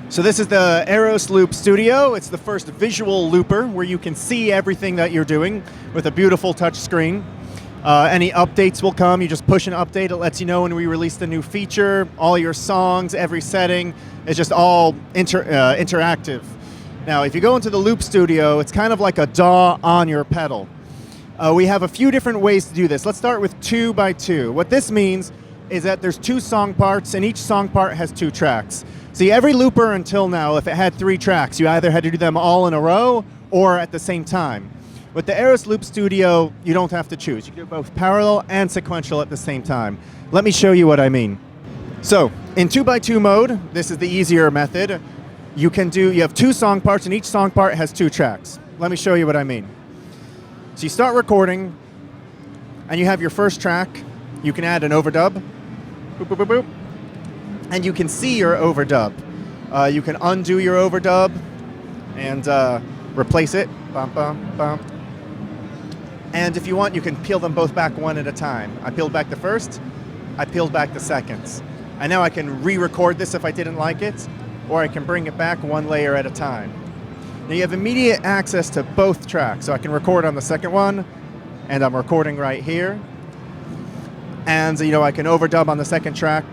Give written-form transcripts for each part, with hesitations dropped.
So this is the Aeros Loop Studio. It's the first visual looper where you can see everything that you're doing with a beautiful touch screen. Any updates will come. You just push an update. It lets you know when we release the new feature. All your songs, every setting is just all interactive. Now, if you go into the Loop Studio, it's kind of like a DAW on your pedal. We have a few different ways to do this. Let's start with 2x2. What this means is that there's 2 song parts, and each song part has 2 tracks. See, every looper until now, if it had 3 tracks, you either had to do them all in a row or at the same time. With the Aeros Loop Studio, you don't have to choose. You can do both parallel and sequential at the same time. Let me show you what I mean. So, in 2x2 mode, this is the easier method. You have 2 song parts, and each song part has 2 tracks. Let me show you what I mean. So you start recording, and you have your first track. You can add an overdub. Boop, boop, boop, boop. And you can see your overdub. You can undo your overdub and replace it. Bum, bum, bum. And if you want, you can peel them both back one at a time. I peeled back the first, I peeled back the second. And now I can re-record this if I didn't like it, or I can bring it back one layer at a time. Now you have immediate access to both tracks, so I can record on the second one, and I'm recording right here. And I can overdub on the second track.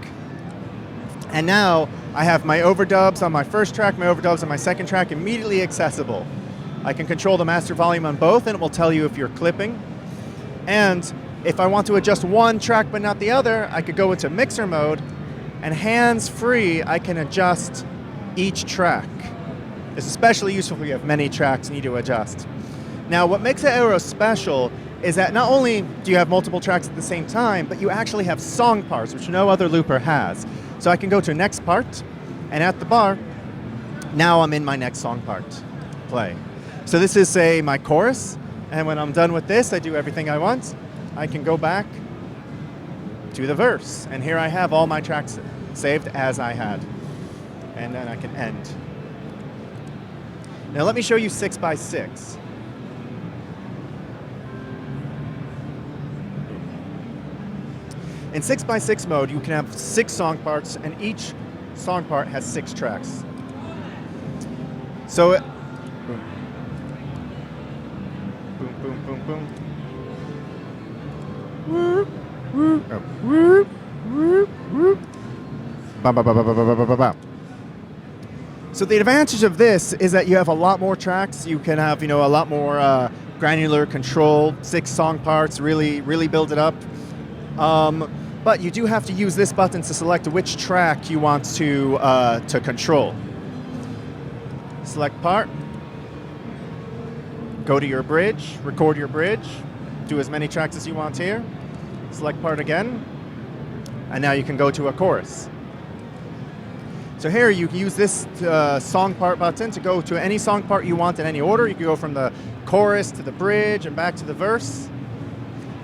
And now I have my overdubs on my first track, my overdubs on my second track immediately accessible. I can control the master volume on both, and it will tell you if you're clipping. And if I want to adjust one track but not the other, I could go into mixer mode, and hands-free, I can adjust each track. It's especially useful if you have many tracks you need to adjust. Now, what makes the Aeros special is that not only do you have multiple tracks at the same time, but you actually have song parts, which no other looper has. So I can go to next part, and at the bar, now I'm in my next song part. Play. So this is, say, my chorus, and when I'm done with this, I do everything I want. I can go back to the verse, and here I have all my tracks saved as I had. And then I can end. Now let me show you 6x6. In 6x6 mode, you can have 6 song parts, and each song part has 6 tracks. So, boom, boom, boom, boom, boom. Whoop, whoop, oh. Whoop, whoop, whoop. Ba ba ba ba ba ba ba ba ba. So the advantage of this is that you have a lot more tracks. You can have, a lot more granular control. 6 song parts, really build it up. But you do have to use this button to select which track you want to control. Select part. Go to your bridge. Record your bridge. Do as many tracks as you want here. Select part again. And now you can go to a chorus. So here you can use this song part button to go to any song part you want in any order. You can go from the chorus to the bridge and back to the verse.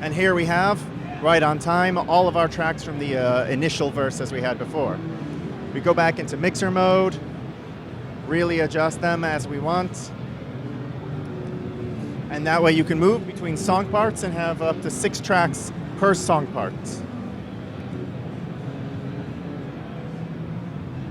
And here we have, right on time, all of our tracks from the initial verse as we had before. We go back into mixer mode, really adjust them as we want. And that way you can move between song parts and have up to 6 tracks per song part.